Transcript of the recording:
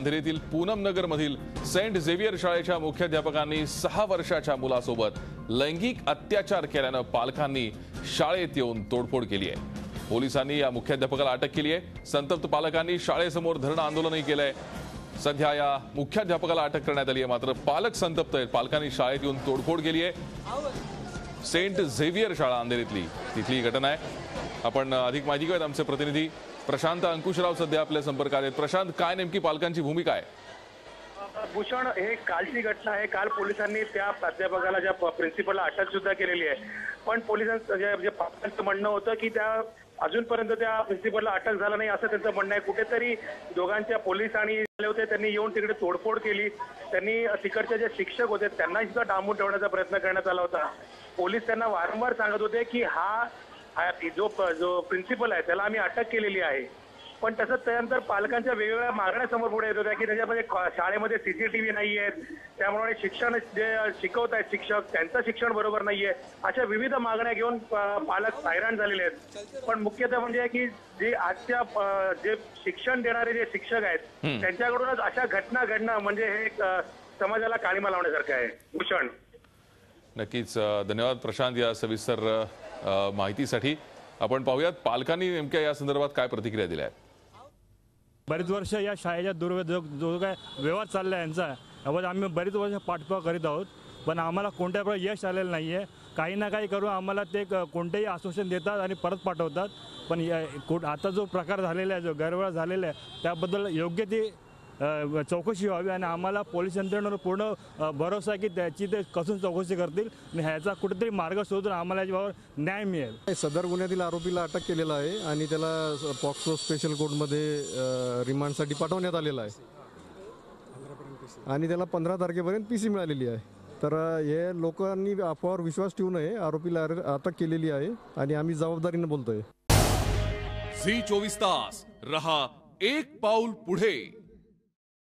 अंधेरीतील पूनमनगर मधील Saint Xavier शाळेच्या मुख्याध्यापकांनी 6 वर्षाच्या मुलासोबत लैंगिक अत्याचार केल्यानं पालकांनी शाळेत येऊन तोडफोड केली आहे। पोलिसांनी या मुख्याध्यापकाला अटक केली आहे। संतप्त पालकांनी शाळेसमोर धरणं आंदोलनही केलंय। सध्या या मुख्याध्यापकाला अटक करण्यात आली आहे, मात्र पालक संतप्त आहेत। पालकांनी शाळेत येऊन तोडफोड केली आहे। सेंट झेवियर शाळा अंधेरीतली तिथली घटना आहे। आपण अधिक माहिती घेऊयात। आमचे प्रतिनिधी प्रशांत अंकुशराव सध्या आपल्या संपर्कात आहेत। प्रशांत, काय नेमकी पालकांची भूमिका आहे? भूषण, हे कालची घटना आहे। काल पोलिसांनी त्या प्राध्यापकाला, ज्या प्रिन्सिपलला अटक सुद्धा केलेली आहे, पण पोलिसांचं जे पालकांचं म्हणणं होतं की त्या अजूनपर्यंत त्या प्रिन्सिपलला अटक झाला नाही असं त्यांचं म्हणणं आहे। कुठेतरी दोघांच्या पोलीस आणि आले होते, त्यांनी येऊन तिकडे तोडफोड केली। त्यांनी तिकडचे जे शिक्षक होते त्यांना सुद्धा डांबून ठेवण्याचा प्रयत्न करण्यात आला होता। पोलीस त्यांना वारंवार सांगत होते की हा जो प्रिन्सिपल आहे त्याला आम्ही अटक केलेली आहे, पण तसंच त्यानंतर पालकांच्या वेगवेगळ्या मागण्या समोर पुढे येत होत्या की त्याच्यामध्ये शाळेमध्ये सीसीटीव्ही नाही आहेत, त्यामुळे शिक्षण जे शिकवत आहेत शिक्षक त्यांचं शिक्षण बरोबर नाहीये, अशा विविध मागण्या घेऊन पालक हैराण झालेले आहेत। पण मुख्यतः म्हणजे की जे आजच्या जे शिक्षण देणारे जे शिक्षक आहेत त्यांच्याकडूनच अशा घटना घडणं म्हणजे हे समाजाला काळीमा लावण्यासारखं आहे। भूषण, नक्कीच धन्यवाद प्रशांत या सविस्तर माहितीसाठी। आपण पाहूयात पालकांनी नेमक्या या संदर्भात काय प्रतिक्रिया दिल्या आहेत। बरीच वर्ष या शाळेच्या जो काय व्यवहार चालला आहे यांचा, यावर आम्ही बरीच वर्ष पाठपुरावा करीत आहोत, पण आम्हाला कोणत्या प्रकारे यश आलेलं नाही आहे। काही ना काही करून आम्हाला ते कोणतेही आश्वासन देतात आणि परत पाठवतात, पण आता जो प्रकार झालेला आहे, जो गैरव्यवहार झालेला आहे, त्याबद्दल योग्य ती चौकशी व्हावी आणि आम्हाला पोलीस यंत्रणेवर पूर्ण भरोसा आहे की त्याची ते कसून चौकशी करतील आणि ह्याचा कुठेतरी मार्ग शोधून आम्हाला याच्यावर न्याय मिळेल। सदर गुन्ह्यातील आरोपीला अटक केलेला आहे आणि त्याला पॉक्सो स्पेशल कोर्टमध्ये रिमांडसाठी पाठवण्यात आलेला आहे आणि त्याला 15 तारखेपर्यंत पीसी मिळालेली आहे। तर हे लोकांनी अफवावर विश्वास ठेवू नये। आरोपीला अटक केलेली आहे आणि आम्ही जबाबदारीने बोलतोय। झी 24 तास रहा एक पाऊल पुढे।